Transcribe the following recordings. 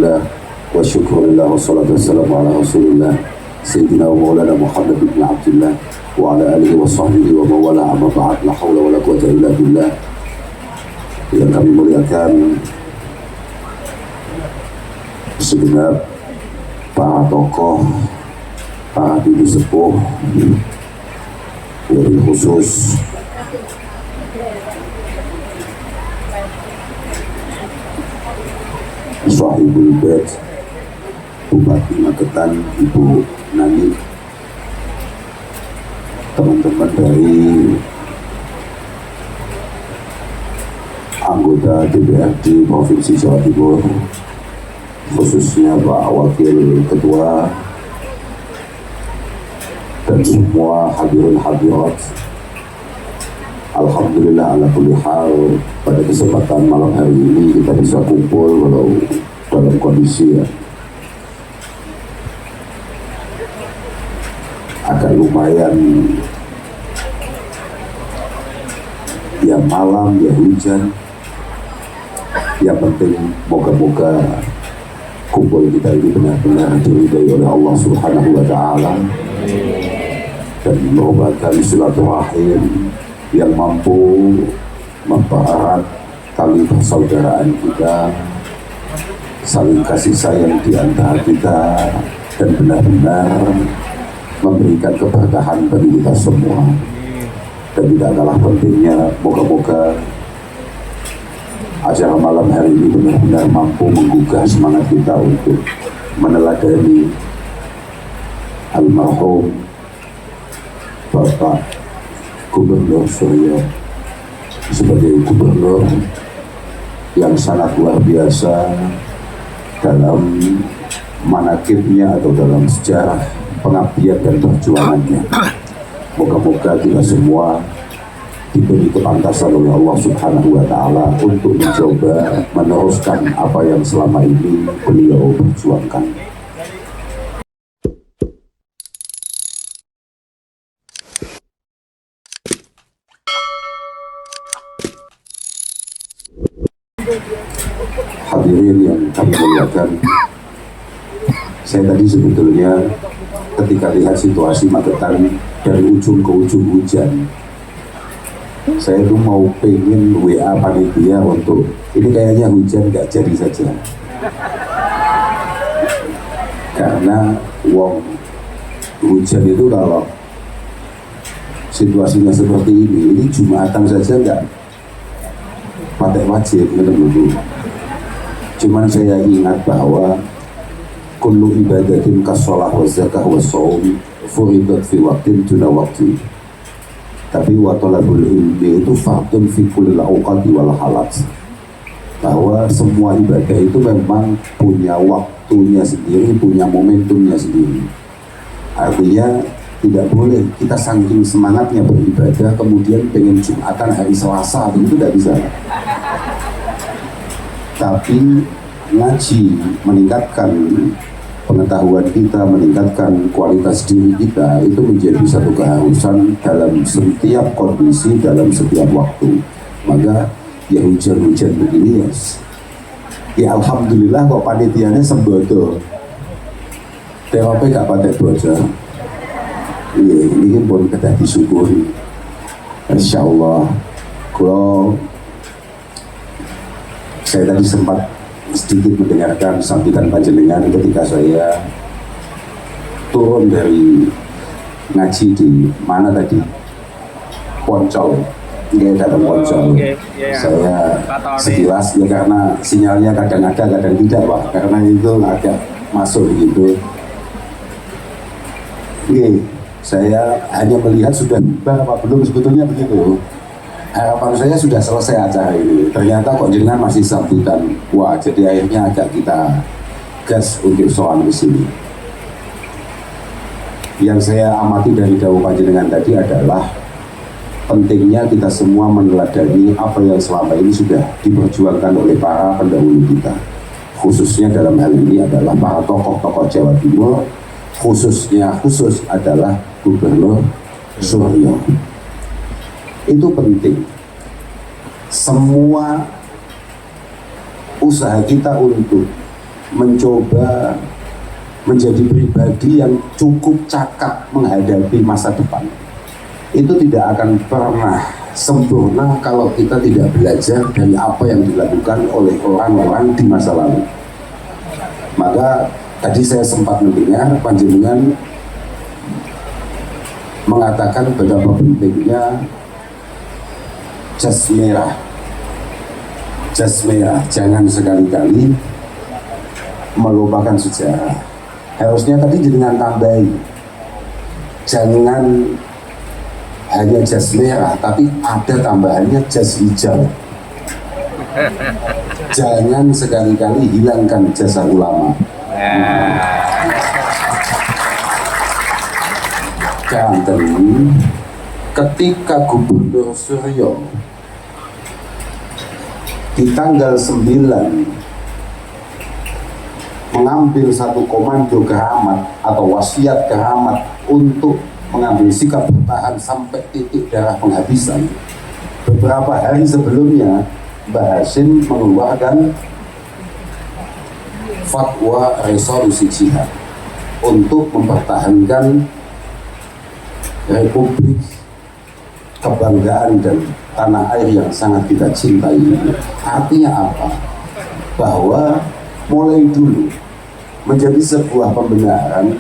Alhamdulillah wa syukurillah wa salatu wassalamu ala rasulillah Sayyidina wa maulana Muhammad ibn Abdullah wa ala alihi wa sahbihi wa mawala amma ba'd la hawla wa la quwwata illa billah. Yang kami muliakan segenap para tokoh, para bibi sepuh, wabil khusus Sahibul Bait Bupati Magetan Ibu Nani, teman-teman dari anggota DPRD Provinsi Jawa Timur, khususnya Pak Wakil Ketua dan semua hadirin hadirat. Alhamdulillah ala kulli hal, pada kesempatan malam hari ini kita bisa kumpul walau dalam kondisi agak lumayan ya malam ya hujan. Yang penting moga-moga kumpul kita ini benar-benar diridai oleh Allah Subhanahu wa Ta'ala dan merupakan silaturahim yang mampu mempererat tali persaudaraan kita, saling kasih sayang di antara kita, dan benar-benar memberikan keberkahan bagi kita semua. Dan tidak kalah pentingnya, moga-moga acara malam hari ini benar-benar mampu menggugah semangat kita untuk meneladani almarhum Bapak Gubernur Suryo sebagai gubernur yang sangat luar biasa dalam manakibnya atau dalam sejarah pengabdian dan perjuangannya. Moga-moga kita semua diberi kepantasan oleh Allah Subhanahu wa Ta'ala untuk mencoba meneruskan apa yang selama ini beliau perjuangkan. Hadirin yang kami muliakan, saya tadi sebetulnya ketika lihat situasi Magetan dari ujung ke ujung hujan, saya tuh mau pengen WA panitia untuk ini kayaknya hujan gak jadi saja, karena hujan itu kalau situasinya seperti ini Jumatan saja nggak pakai wajib gitu. Cuman saya ingat bahwa kullu ibadatin kasolah wa zakah wa shaum furidat fi waqtin tuna waktu. Tapi wa talabul ilmi itu fardun fi kulli awqati wal halat. Bahwa semua ibadah itu memang punya waktunya sendiri, punya momentumnya sendiri. Artinya tidak boleh kita saking semangatnya beribadah kemudian pengen Jumatan hari Selasa, itu tidak bisa. Tapi ngaji meningkatkan pengetahuan kita, meningkatkan kualitas diri kita, itu menjadi satu keharusan dalam setiap kondisi, dalam setiap waktu. Maka ya hujan-hujan begini ya alhamdulillah kok panitianya sembodo TOP gak pakai bocor. Ini pun kita disyukuri, insya Allah. Kalau saya tadi sempat sedikit mendengarkan sambutan panjenengan ketika saya turun dari ngaji di mana tadi, Poncol, ini dalam Poncol. Saya sekilas ya karena sinyalnya kadang ada kadang tidak Pak, karena itu agak masuk gitu. Saya hanya melihat sudah apa belum sebetulnya begitu. Harapan saya sudah selesai acara ini. Ternyata kok jenengan masih sambutan. Wah, jadi akhirnya agak kita gas untuk soal di sini. Yang saya amati dari dawuh panjenengan tadi adalah pentingnya kita semua meneladani apa yang selama ini sudah diperjuangkan oleh para pendahulu kita. Khususnya dalam hal ini adalah para tokoh-tokoh Jawa Timur, khusus adalah Gubernur Suryo. Itu penting. Semua usaha kita untuk mencoba menjadi pribadi yang cukup cakap menghadapi masa depan, itu tidak akan pernah sempurna kalau kita tidak belajar dari apa yang dilakukan oleh orang-orang di masa lalu. Maka tadi saya sempat mendengar panjenengan mengatakan betapa pentingnya jas merah. Jas merah, jangan sekali-kali melupakan sejarah. Harusnya tadi jenengan tambahi, jangan hanya jas merah, tapi ada tambahannya jas hijau. Jangan sekali-kali hilangkan jasa ulama. Kanten ketika Gubernur Suryo di tanggal 9 mengambil satu komando keramat atau wasiat keramat untuk mengambil sikap bertahan sampai titik darah penghabisan, beberapa hari sebelumnya Mbah Hashim mengeluarkan fatwa resolusi jihad untuk mempertahankan Republik kebanggaan dan tanah air yang sangat kita cintai. Artinya apa? Bahwa mulai dulu menjadi sebuah pembenaran,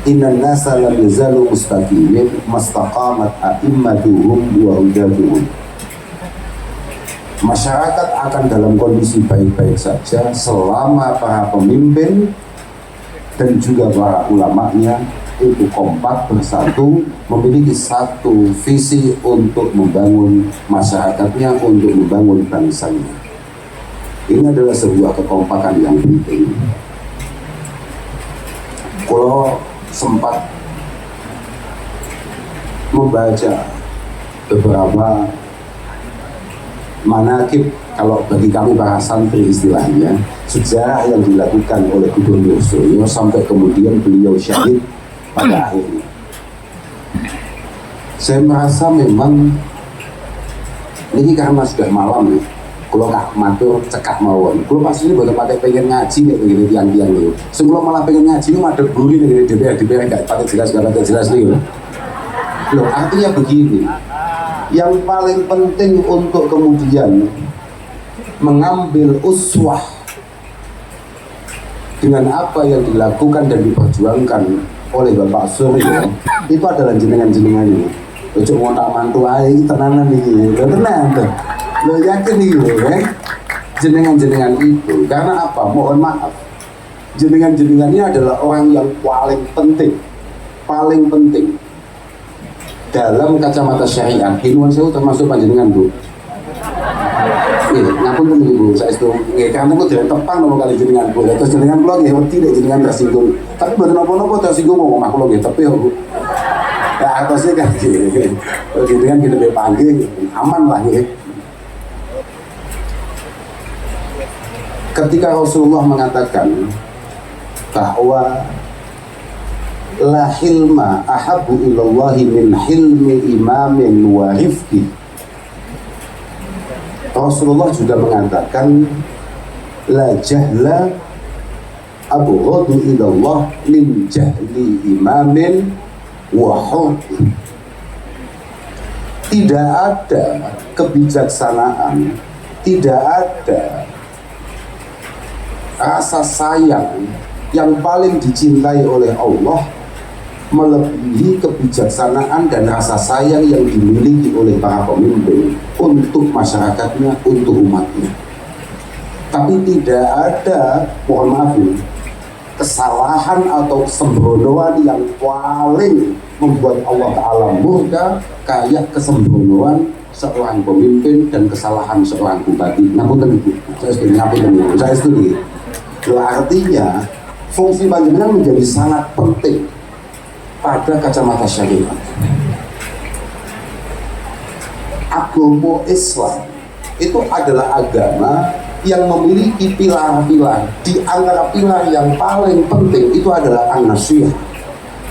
inna nasa lam yazalu mustaqimin mastaqamat a'immatuhum wa hujatuhum. Masyarakat akan dalam kondisi baik-baik saja selama para pemimpin dan juga para ulamanya itu kompak bersatu, memiliki satu visi untuk membangun masyarakatnya, untuk membangun bangsanya. Ini adalah sebuah kekompakan yang penting. Kalau sempat membaca beberapa manakib, kalau bagi kami para santri istilahnya, sejarah yang dilakukan oleh Gubernur Suryo sampai kemudian beliau syahid pada akhirnya. Saya merasa memang ini karena sudah malam nih, kalau kak matur cekak mawon, kalau pas ini boleh pakai pengen ngaji nih begini tiang-tiang nih. Sebelum malah pengen ngaji ini ada buri nih DPR nggak pakai jelas nih loh. Artinya begini, yang paling penting untuk kemudian mengambil uswah dengan apa yang dilakukan dan diperjuangkan oleh Bapak Suryo itu adalah jenengan-jenengan ini. Ojo ngontak mantu ae iki tenanan iki. Lho tenan tuh. Lo yakin iki lho, jenengan-jenengan itu karena apa? Mohon maaf. Jenengan-jenengan ini adalah orang yang paling penting dalam kacamata syariat. Hinuan sewu termasuk panjenengan, Bu. Ngapun temen Ibu, saya itu karena aku tidak tepang nomor kali jenengan Bu. Terus jenengan pulang ya, tidak jenengan tersinggung. Tapi buat nopo-nopo tersinggung ngomong aku lagi tapi ya Bu. Ya atasnya kan gini. Jenengan kita dipanggil aman lah ya. Ketika Rasulullah mengatakan bahwa la hilma ahabbu ilallahi min hilmi imamin wa rifqi, Rasulullah juga mengatakan la jahla abghadu ilallah min jahli imamin wa hurfi. Tidak ada kebijaksanaan, tidak ada rasa sayang yang paling dicintai oleh Allah melebihi kebijaksanaan dan rasa sayang yang dimiliki oleh para pemimpin untuk masyarakatnya, untuk umatnya. Tapi tidak ada, mohon maaf ini, kesalahan atau kesembronoan yang paling membuat Allah Ta'ala murka kayak kesembronoan seorang pemimpin dan kesalahan seorang bupati. Ngapunten Ibu, saya setuju. Artinya fungsi panjenengan menjadi sangat penting pada kacamata syariat. Agama Islam itu adalah agama yang memiliki pilar-pilar. Di antara pilar yang paling penting itu adalah an-nasihah,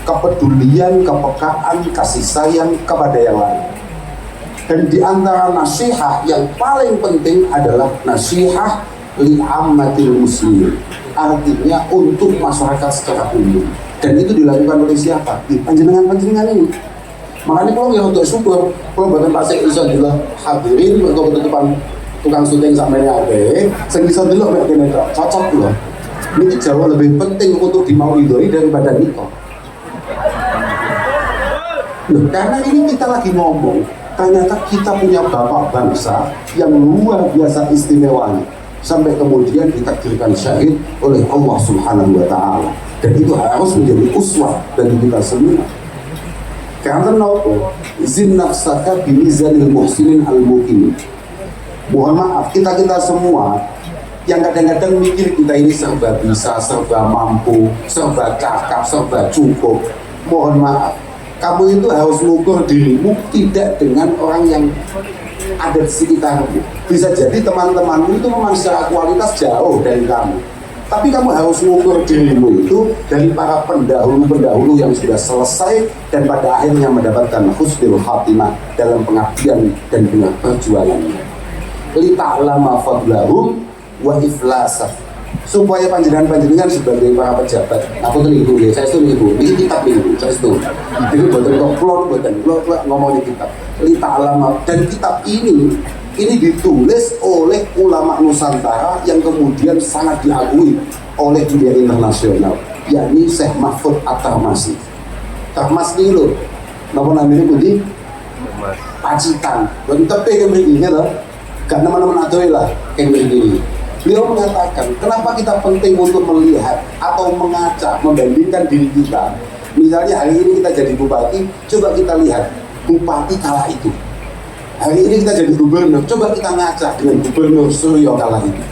kepedulian, kepekaan, kasih sayang kepada yang lain. Dan di antara nasihat yang paling penting adalah nasihat li'ammatil muslimin, artinya untuk masyarakat secara umum. Dan itu dilakukan oleh siapa? Di panjenengan-panjenengan ini. Makanya kalau yang untuk syukur, kalau bahkan pasik iso juga hadirin untuk ketutupan tukang syuting sampai ada, saya bisa dulu mereka cocok loh. Ini jauh lebih penting untuk dimaulidoi daripada nikah. Loh, karena ini kita lagi ngomong, ternyata kita punya bapak bangsa yang luar biasa istimewanya, sampai kemudian ditakdirkan syahid oleh Allah Subhanahu wa Ta'ala. Dan itu harus menjadi uswah bagi kita semua. Karena nopo izin nafsaka bimizanil muhsinin al-muqim. Mohon maaf, kita semua yang kadang-kadang mikir kita ini serba bisa, serba mampu, serba cakap, serba cukup. Mohon maaf, kamu itu harus mengukur dirimu tidak dengan orang yang ada di sekitarmu. Bisa jadi teman-temanmu itu memang secara kualitas jauh dari kamu, tapi kamu harus mengukur dirimu itu dari para pendahulu-pendahulu yang sudah selesai dan pada akhirnya mendapatkan husnul khatimah dalam pengabdian dan dengan perjuangannya. Lita'lama fadlahum wa iflasah, supaya panjenengan sebagai para pejabat, aku tuh ibu ya, saya tuh ibu, ini kitab ibu, saya tuh, jadi buatan plot ngomongin kitab, lita'lama, dan kitab ini ditulis oleh ulama Nusantara yang kemudian sangat diakui oleh dunia internasional, yakni Syekh Mahfud At-Tarmasi. Tarmasi loh, nama namanya budi Pacitan, dan tapi yang begini loh, gak teman-teman adoy lah yang begini. Beliau mengatakan, kenapa kita penting untuk melihat atau mengaca, membandingkan diri kita. Misalnya hari ini kita jadi bupati, coba kita lihat bupati kala itu. Hari ini kita jadi gubernur, coba kita ngaca dengan gubernur Suryo kala itu.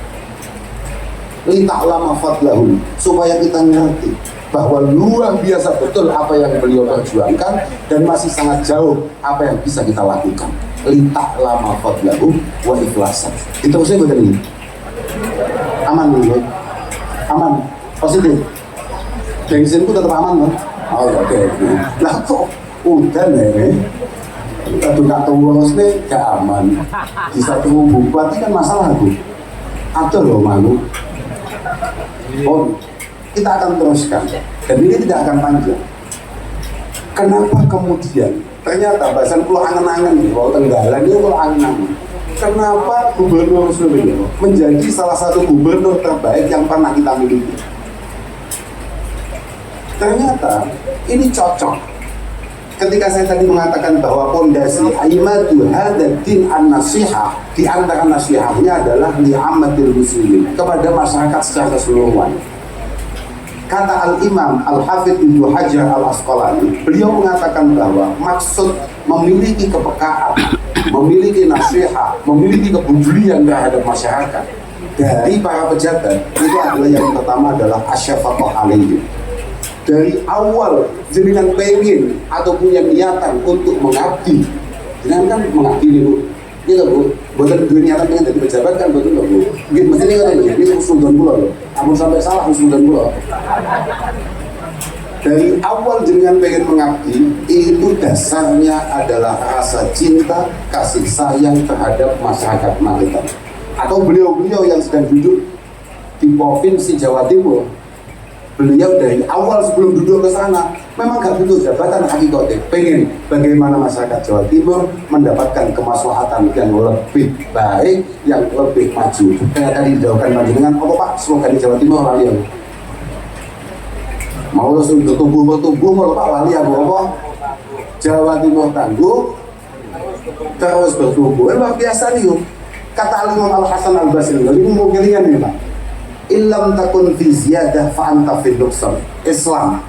Lita'lama fadlahum, supaya kita ngerti bahwa luar biasa betul apa yang beliau perjuangkan dan masih sangat jauh apa yang bisa kita lakukan. Lita'lama fadlahum wa ikhlasan. Diterusnya begini. Aman dulu, aman, positif. Bensin tetap aman kan? Oh oke. Lah kok udah nih? Kita buka tuang nih gak aman. Di satu bupati kan masalah tuh. Ada loh malu. Oh, kita akan teruskan. Dan ini tidak akan panjang. Kenapa kemudian? Ternyata bahasan pulau angen-angen nih, kalau Tenggalan ini pulau angen-angen. Kenapa Gubernur Suryo menjadi salah satu gubernur terbaik yang pernah kita miliki? Ternyata ini cocok. Ketika saya tadi mengatakan bahwa pondasi aimatu hadatin an-nasihah, di antara nasihatnya adalah li'ammatil muslimin, kepada masyarakat secara keseluruhan. Kata Al-Imam Al-Hafidh Ibnu Hajar Al-Asqalani, beliau mengatakan bahwa maksud memiliki kepekaan, memiliki nasihat, memiliki kepedulian terhadap masyarakat dari para pejabat itu adalah yang pertama adalah asyafaqah alaihim. Dari awal jenengan pengen atau punya niatan untuk mengabdi, jenengan kan mengabdi dulu, gitu bu, bukan punya niatan pengen jadi pejabat kan betul nggak bu? Gitu mesti ini usulan pulau, namun sampai salah usulan pulau. Dari awal jenengan pengen mengabdi, itu dasarnya adalah rasa cinta, kasih sayang terhadap masyarakat Magetan. Atau beliau-beliau yang sedang duduk di Provinsi Jawa Timur, beliau dari awal sebelum duduk ke sana memang gak butuh jabatan hakikatnya, pengen bagaimana masyarakat Jawa Timur mendapatkan kemaslahatan yang lebih baik, yang lebih maju. Kayak tadi dijawabkan panjenengan, apa Pak slogan di Jawa Timur lali yang mau langsung bertumbuh kalau Pak lali yang apa? Jawa Timur tangguh terus bertumbuh. Luar biasa nih. Kata Imam Al-Hasan Al-Basri, ini mau kelingan nih Pak. Illam takun fi ziyadah fa anta fi nuqsan. Islam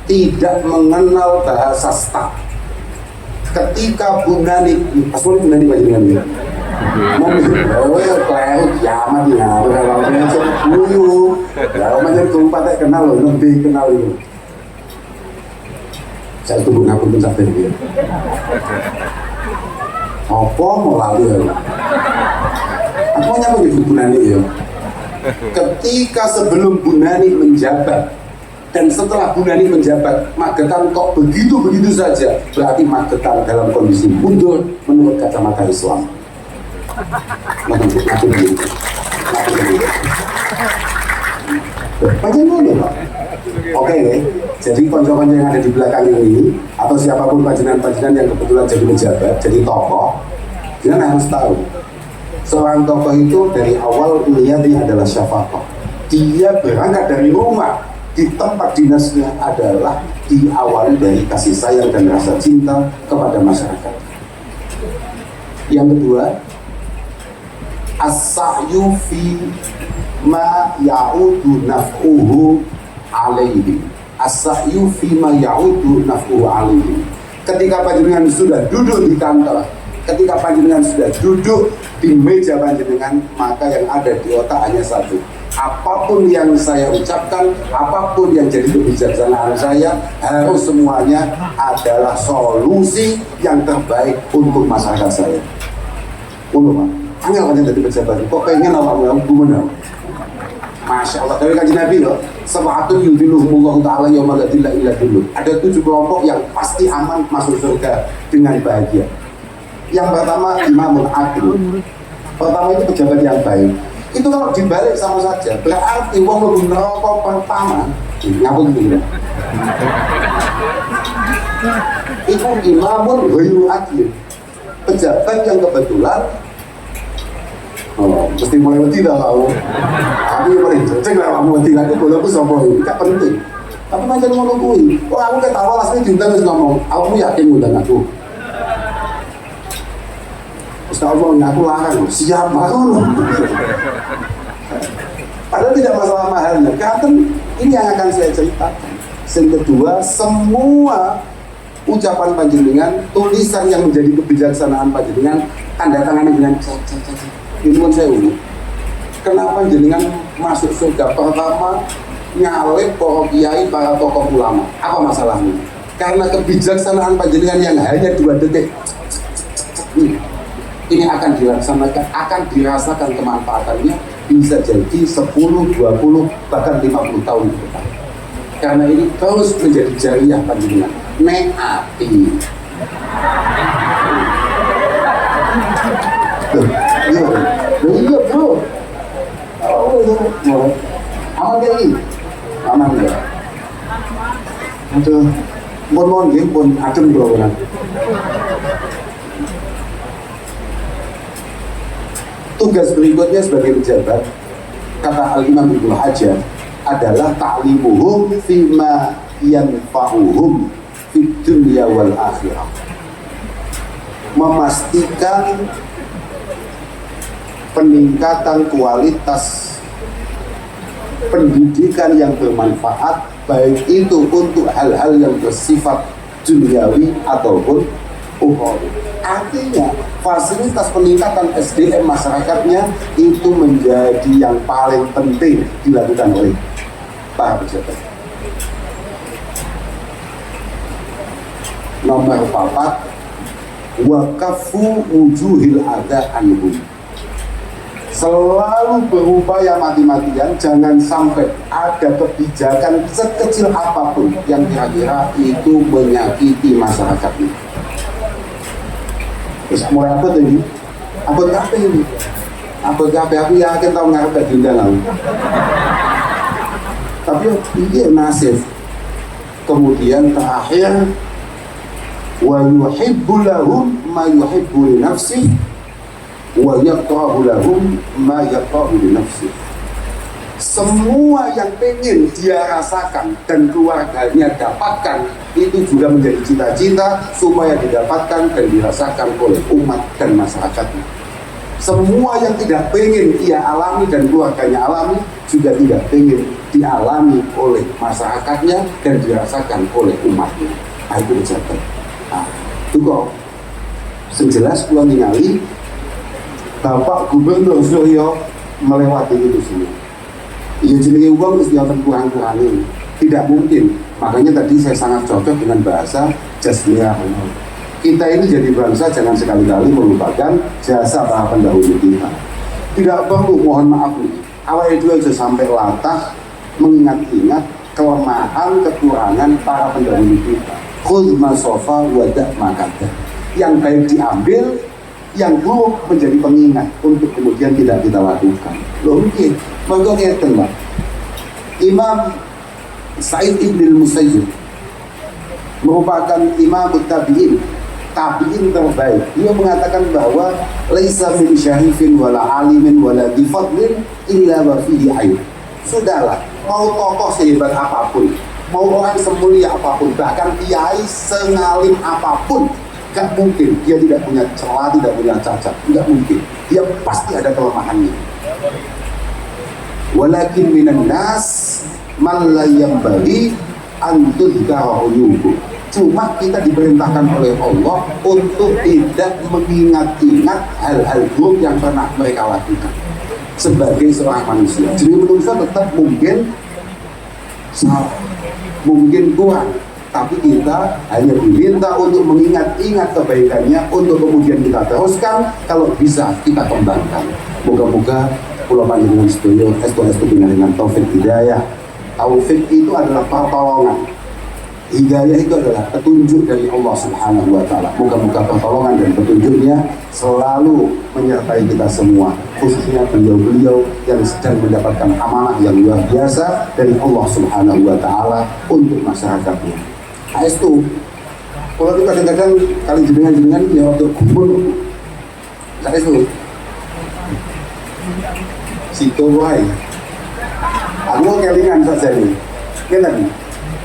tidak mengenal bahasa stak. Ketika Bunani, asal Bunani panjenengan ya. Kleru kiamat ya, kalau macam dulu, kalau macam kabupaten kenal loh, lebih kenal itu. Saya tunggu ngapun sampai ini. Apa mau lali ya? Aku nyapa di Bunani ya. Ketika sebelum Bunani menjabat dan setelah Bunani menjabat, Magetan kok begitu saja, berarti Magetan dalam kondisi mundur menurut kacamata Islam. Macam mana Pak? Oke, jadi konco-konco yang ada di belakang ini atau siapapun panjenengan-panjenengan yang kebetulan jadi pejabat, jadi tokoh, jangan harus tahu seorang tokoh itu dari awal niatnya adalah syafaqah. Dia berangkat dari rumah di tempat dinasnya adalah diawali dari kasih sayang dan rasa cinta kepada masyarakat. Yang kedua, as-sa'yu fi ma ya'udu naf'uhu alaihi. As-sa'yu fi ma ya'udu naf'uhu alaihi. Ketika panjenengan sudah duduk di kantor, ketika panjenengan sudah duduk di meja panjenengan, maka yang ada di otak hanya satu: apapun yang saya ucapkan, apapun yang jadi kebijaksanaan saya, harus semuanya adalah solusi yang terbaik untuk masyarakat saya. Untuk Pak, angel kan jadi pejabat, kok pengen awal-awal gimana? Masya Allah, dari kajian Nabi loh, sabatun yudhiluhumullahu ta'ala yawma la dhilla illa dhilluh. Ada 7 kelompok yang pasti aman masuk surga dengan bahagia. Yang pertama, imamul adil. Pertama itu pejabat yang baik. Itu kalau dibalik sama saja, berarti wong lebih neraka pertama ngapun tidak. Itu imamun ghairu adil. Pejabat yang kebetulan mesti mulai wedi dah kau. Aku yang paling cocok lah kamu wedi lagi boleh aku sombong ini, tak penting. Tapi macam ngono kuwi. Oh aku ketawa lasnya diundang terus ngomong, kamu yakin ngundang aku? Ustaz Allah, aku larang, siapa lu? Padahal tidak masalah mahalnya, karena ini yang akan saya ceritakan. Yang kedua, semua ucapan panjenengan, tulisan yang menjadi kebijaksanaan panjenengan, tanda tangan dengan ini pun saya unik. Kenapa jenengan masuk surga pertama nyalip para kiai, para tokoh ulama? Apa masalahnya? Karena kebijaksanaan panjenengan yang hanya 2 detik ini akan dilaksanakan, akan dirasakan kemanfaatannya bisa jadi 10, 20, bahkan 50 tahun ke depan. Karena ini terus menjadi jariah panjenengan. Neati. Iya bro. Aman kali. Aman ya. Aduh, mohon game pun adem bro kan. Tugas berikutnya sebagai pejabat, kata Al-Imam Ibnu Hajar, adalah ta'limuhum fima yanfa'uhum fid dunya wal akhirah. Memastikan peningkatan kualitas pendidikan yang bermanfaat, baik itu untuk hal-hal yang bersifat duniawi ataupun ukhrawi. Artinya fasilitas peningkatan SDM masyarakatnya itu menjadi yang paling penting dilakukan oleh para pejabat. Nomor 4, waqafu wujuhil adha anhum. Selalu berupaya mati-matian jangan sampai ada kebijakan sekecil apapun yang kira-kira itu menyakiti masyarakatnya. Terus mulai apa tuh ini? Apa kafe ini? Apa kafe? Aku yakin tahu nggak ada di dalam. Tapi ini nasib. Kemudian terakhir, wa yuhibbu lahum ma yuhibbu li nafsi, wa yaqtahu lahum ma yaqtahu li nafsi. Semua yang pengen dia rasakan dan keluarganya dapatkan itu juga menjadi cita-cita supaya didapatkan dan dirasakan oleh umat dan masyarakatnya. Semua yang tidak pengen ia alami dan keluarganya alami juga tidak pengen dialami oleh masyarakatnya dan dirasakan oleh umatnya. Itu pejabat. Itu kok sejelas pulang ningali Bapak Gubernur Suryo melewati itu semua. Ya jenenge uang mesti akan kurang-kurangin. Tidak mungkin. Makanya tadi saya sangat cocok dengan bahasa Jasmiyah. Kita ini jadi bangsa jangan sekali-kali melupakan jasa para pendahulu kita. Tidak perlu, mohon maaf nih, awal itu aja sampai latah mengingat-ingat kelemahan, kekurangan para pendahulu kita. Khudh ma sofa wadah makata. Yang baik diambil, yang buruk menjadi pengingat untuk kemudian tidak kita lakukan. Loh mungkin, maka ngeten Pak. Imam Sa'id ibn Musayyib merupakan imam tabi'in terbaik. Dia mengatakan bahwa laisa min syarifin wala alimin wala difadlin illa wa fihi aib. Sudahlah, mau tokoh sehebat apapun, mau orang semulia apapun, bahkan kiai sengalim apapun, gak mungkin dia tidak punya celah, tidak punya cacat, gak mungkin. Dia pasti ada kelemahannya. Walakin minan nas man la yanbaghi an tudhkara uyubuh. Cuma kita diperintahkan oleh Allah untuk tidak mengingat-ingat hal-hal buruk yang pernah mereka lakukan sebagai seorang manusia. Jadi manusia tetap mungkin salah, mungkin kurang, tapi kita hanya diminta untuk mengingat-ingat kebaikannya, untuk kemudian kita teruskan, kalau bisa kita kembangkan. Moga-moga ulama dengan setuju, estu dengan taufik hidayah. Taufik itu adalah pertolongan, hidayah itu adalah petunjuk dari Allah Subhanahu wa Ta'ala. Moga-moga pertolongan dan petunjuknya selalu menyertai kita semua, khususnya beliau-beliau yang sedang mendapatkan amanah yang luar biasa dari Allah Subhanahu wa Ta'ala untuk masyarakatnya. Itu kalau itu kadang-kadang kali jenengan ya waktu kumpul itu situ wae aku kelingan saja nih kan.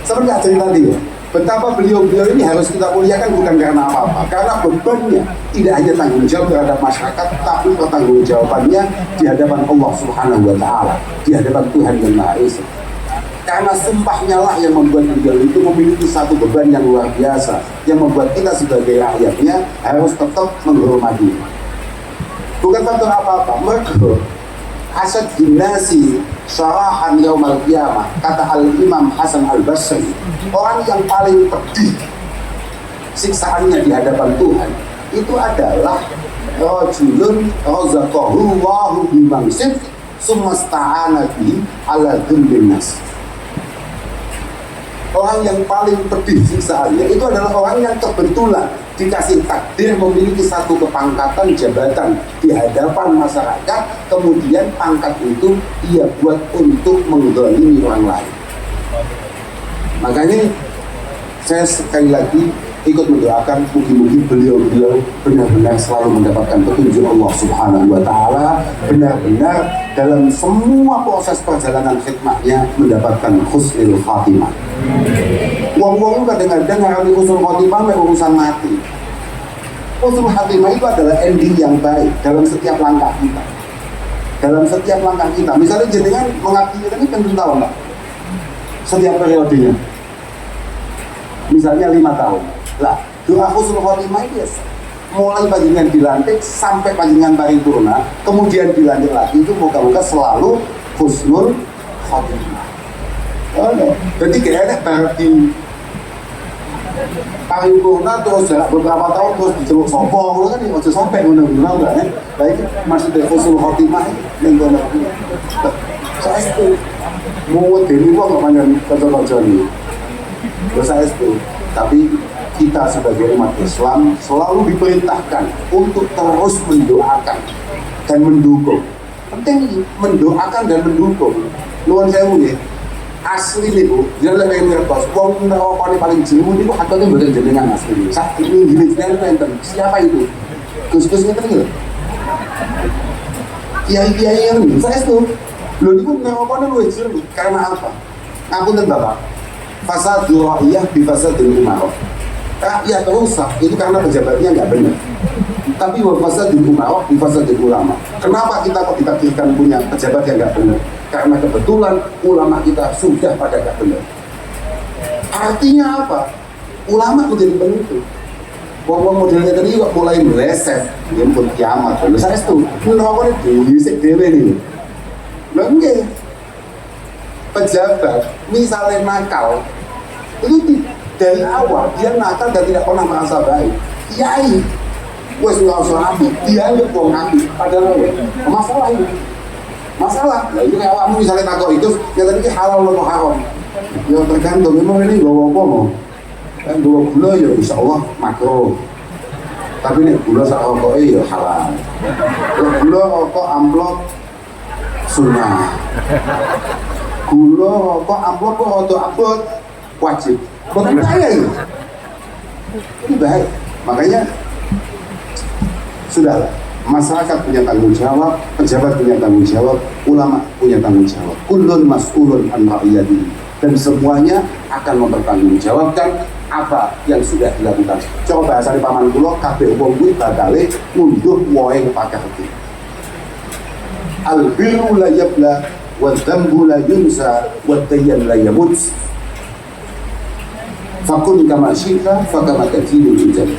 Sebenarnya cerita dia, betapa beliau-beliau ini harus kita muliakan bukan karena apa-apa, karena bebannya tidak hanya tanggung jawab terhadap masyarakat, tapi pertanggung jawabannya di hadapan Allah Subhanahu wa Ta'ala, di hadapan Tuhan yang Maha Esa. Karena sumpahnya lah yang membuat beliau itu memiliki satu beban yang luar biasa, yang membuat kita sebagai rakyatnya harus tetap menghormati. Bukan faktor apa-apa, mereka asad dinasi syarahan yaumal qiyamah, kata Al-Imam Hasan Al-Basri, orang yang paling pedih siksaannya di hadapan Tuhan itu adalah rajulun razaqahu Allahu bimansib sumasta'ana bihi ala dzulmin nas. Orang yang paling pedih siksaannya itu adalah orang yang kebetulan dikasih takdir memiliki satu kepangkatan jabatan di hadapan masyarakat, kemudian pangkat itu ia buat untuk menggolimi orang lain. Makanya saya sekali lagi ikut mendoakan mugi-mugi beliau-beliau benar-benar selalu mendapatkan petunjuk Allah Subhanahu wa Ta'ala, benar-benar dalam semua proses perjalanan khidmatnya mendapatkan husnul khatimah. Wong-wong kadang-kadang ngarani husnul khatimah urusan mati. Husnul khatimah itu adalah ending yang baik dalam setiap langkah kita. Dalam setiap langkah kita, misalnya jenengan mengabdi ini kan tahun, Pak. Setiap periodenya. Misalnya 5 tahun. Lah, doa husnul khotimah itu ya, mulai panjenengan dilantik sampai panjenengan paripurna, kemudian dilantik lagi, itu moga-moga selalu husnul khotimah. Jadi kayaknya baru di paripurna terus jarak beberapa tahun terus diceluk sopo, kan ojo sampai ngono-ngono enggak kan? Baik maksudnya husnul khotimah ning ngono. Saya itu mau dene wong kok panjenengan kanca-kanca iki. Saya itu, tapi kita sebagai umat Islam selalu diperintahkan untuk terus mendoakan dan mendukung. Penting mendoakan dan mendukung. Nuwun sewu nggih. Asli niku, jenengan pengen ngertos wong neraka paling jemu niku hakane mboten jenengan asli. Sak ini gini enten. Siapa itu? Gus-gus ngeten lho. Kiai-kiai yang saya itu. Lho niku neraka luwih jemu karena apa? Ngapunten Bapak. Fasadul ra'iyah bi fasadil umarah. Rakyat rusak itu karena pejabatnya nggak benar. Tapi wa fasadil umarah bi fasadil ulama. Kenapa kita kok ditakdirkan punya pejabat yang nggak benar? Karena kebetulan ulama kita sudah pada nggak benar. Artinya apa? Ulama menjadi penentu. Wong-wong modelnya tadi kok mulai meleset, dia pun kiamat. Lalu saya itu, menurut aku ini dewe nih. Nggak. Pejabat misalnya nakal itu dari awal dia nakal dan tidak pernah merasa baik. Kiai wes nggak usah ambil, dia nggak mau ambil, padahal masalah ini masalah. Nah ini awakmu misalnya takut itu ya tadi halal atau haram ya tergantung. Memang ini gak apa-apa kan, 2 gula ya insya Allah makro Tapi nek gula sak rokoke ya halal. Gula rokok amplop sunnah. Gula rokok amplop kok rada abot wajib. Betul bahaya itu. Ini bahaya. Makanya sudahlah, masyarakat punya tanggung jawab, pejabat punya tanggung jawab, ulama punya tanggung jawab. Kullun mas'ulun an ra'iyatihi, dan semuanya akan mempertanggungjawabkan apa yang sudah dilakukan. Coba bahasa di paman kula, kabeh wong kuwi bakale ngunduh wohe pakake. Al-birru la yabla wa dzambu la yunsa wa dayyan la yamut. Fakun kama syifa fakama tadinu hijab.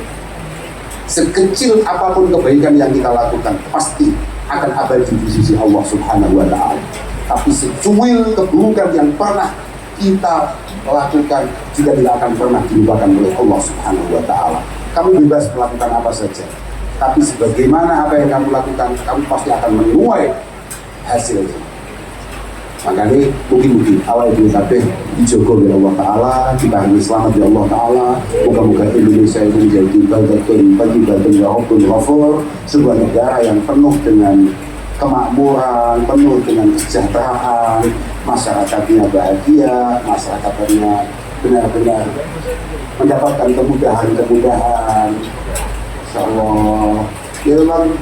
Sekecil apapun kebaikan yang kita lakukan pasti akan abadi di sisi Allah Subhanahu wa ta'ala. Tapi secuil keburukan yang pernah kita lakukan juga tidak akan pernah dilupakan oleh Allah Subhanahu wa ta'ala. Kamu bebas melakukan apa saja, tapi sebagaimana apa yang kamu lakukan, kamu pasti akan menuai hasilnya. Makanya mungkin awal itu kabeh dijogo oleh Allah Ta'ala, diparingi selamat oleh Allah Ta'ala. Moga-moga Indonesia itu menjadi baldatun thayyibatun wa rabbun ghafur, sebuah negara yang penuh dengan kemakmuran, penuh dengan kesejahteraan, masyarakatnya bahagia, masyarakatnya benar-benar mendapatkan kemudahan-kemudahan. Insyaallah. Ya memang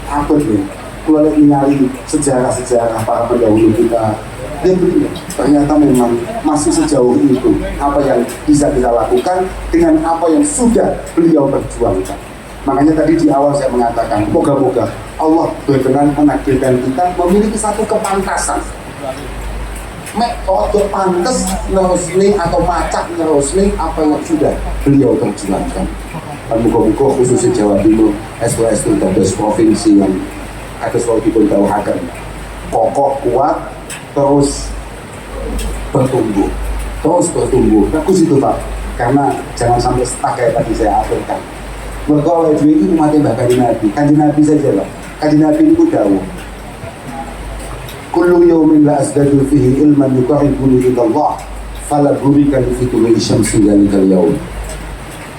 apa nih? Kalau ningali sejarah-sejarah para pendahulu kita, dia begini, ternyata memang masih sejauh itu apa yang bisa kita lakukan dengan apa yang sudah beliau perjuangkan. Makanya tadi di awal saya mengatakan, moga-moga Allah berkenan menakdirkan kita memiliki satu kepantasan. Mek odo pantes nerusne atau macak nerusne apa yang sudah beliau perjuangkan. Dan moga-moga khususnya Jawa Timur, SWS itu dados provinsi yang ada soal kita tahu akan kokoh kuat terus bertumbuh. Bagus itu Pak, karena jangan sampai stuck kayak tadi saya aturkan. Mereka oleh itu umatnya Mbak Kanjeng Nabi saja lah. Kanjeng Nabi itu dawuh, kullu yawmin la asdadu fihi ilman yuqarribuni ila Allah fala burika fi tulu'i syamsi dzalikal yaum.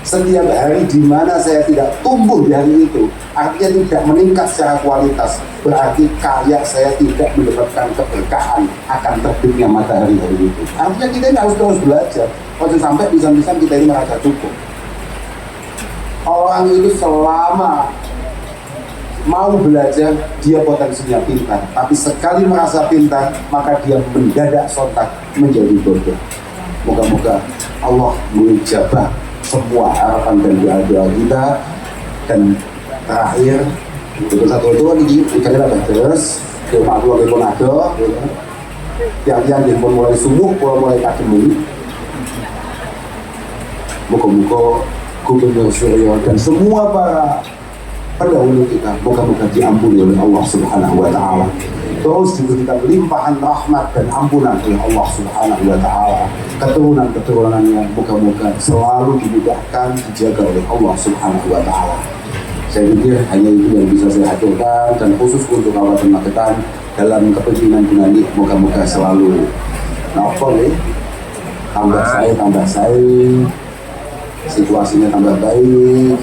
Setiap hari di mana saya tidak tumbuh di hari itu, artinya tidak meningkat secara kualitas, berarti kayak saya tidak mendapatkan keberkahan akan terbitnya matahari hari itu. Artinya kita ini harus terus belajar, waktu sampai bisa-bisa kita ini merasa cukup. Orang itu selama mau belajar, dia potensinya pintar, tapi sekali merasa pintar, maka dia mendadak sontak menjadi bodoh. Moga-moga Allah mengijabah semua harapan dan doa-doa kita. Dan terakhir untuk satu itu ini ikan apa terus ke Pak Keluarga Konado yang pun mulai sumuh, mulai kademi. Moga-moga Gubernur Suryo dan semua para pendahulu kita moga-moga diampuni oleh Allah Subhanahu wa ta'ala, terus diberikan limpahan rahmat dan ampunan oleh Allah Subhanahu wa ta'ala. Keturunan-keturunannya moga-moga selalu dimudahkan, dijaga oleh Allah Subhanahu wa ta'ala. Saya pikir hanya itu yang bisa saya aturkan, dan khusus untuk kawasan Magetan dalam kepemimpinan Gunani moga-moga selalu tambah saya, situasinya tambah baik,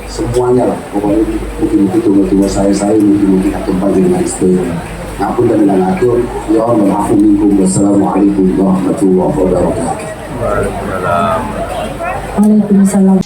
semuanya lah pokoknya. Mungkin tunggu saya mungkin akan panjenengan istirahat. Ngapun dengan atur, ya Allah minkum. Wassalamualaikum warahmatullahi wabarakatuh. Waalaikumsalam.